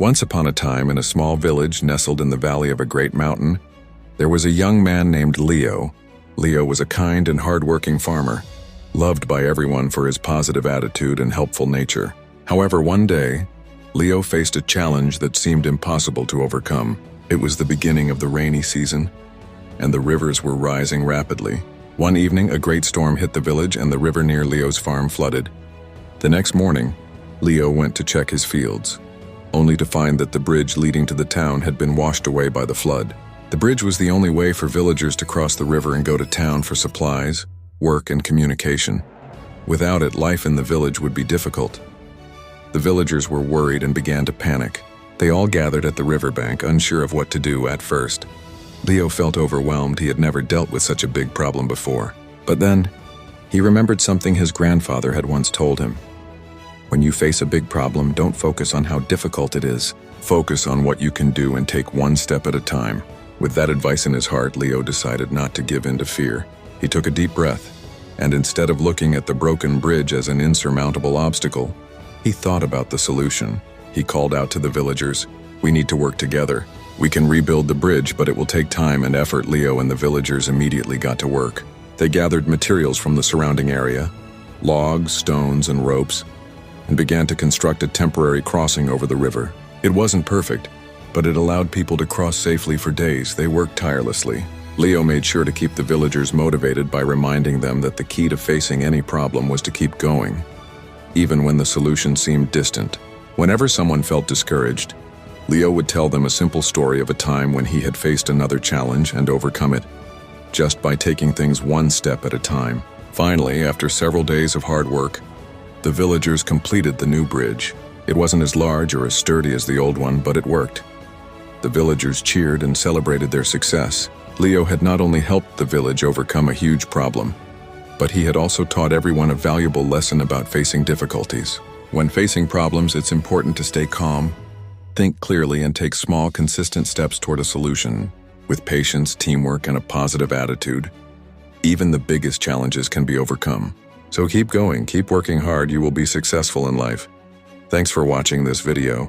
Once upon a time, in a small village nestled in the valley of a great mountain, there was a young man named Leo. Leo was a kind and hardworking farmer, loved by everyone for his positive attitude and helpful nature. However, one day, Leo faced a challenge that seemed impossible to overcome. It was the beginning of the rainy season, and the rivers were rising rapidly. One evening, a great storm hit the village and the river near Leo's farm flooded. The next morning, Leo went to check his fields, only to find that the bridge leading to the town had been washed away by the flood. The bridge was the only way for villagers to cross the river and go to town for supplies, work, and communication. Without it, life in the village would be difficult. The villagers were worried and began to panic. They all gathered at the riverbank, unsure of what to do at first. Leo felt overwhelmed. He had never dealt with such a big problem before. But then, he remembered something his grandfather had once told him. When you face a big problem, don't focus on how difficult it is. Focus on what you can do and take one step at a time. With that advice in his heart, Leo decided not to give in to fear. He took a deep breath, and instead of looking at the broken bridge as an insurmountable obstacle, he thought about the solution. He called out to the villagers, "We need to work together. We can rebuild the bridge, but it will take time and effort." Leo and the villagers immediately got to work. They gathered materials from the surrounding area, logs, stones, and ropes, and began to construct a temporary crossing over the river. It wasn't perfect, but it allowed people to cross safely for days. They worked tirelessly. Leo made sure to keep the villagers motivated by reminding them that the key to facing any problem was to keep going, even when the solution seemed distant. Whenever someone felt discouraged, Leo would tell them a simple story of a time when he had faced another challenge and overcome it, just by taking things one step at a time. Finally, after several days of hard work, the villagers completed the new bridge. It wasn't as large or as sturdy as the old one, but it worked. The villagers cheered and celebrated their success. Leo had not only helped the village overcome a huge problem, but he had also taught everyone a valuable lesson about facing difficulties. When facing problems, it's important to stay calm, think clearly, and take small, consistent steps toward a solution. With patience, teamwork, and a positive attitude, even the biggest challenges can be overcome. So keep going, keep working hard, you will be successful in life. Thanks for watching this video.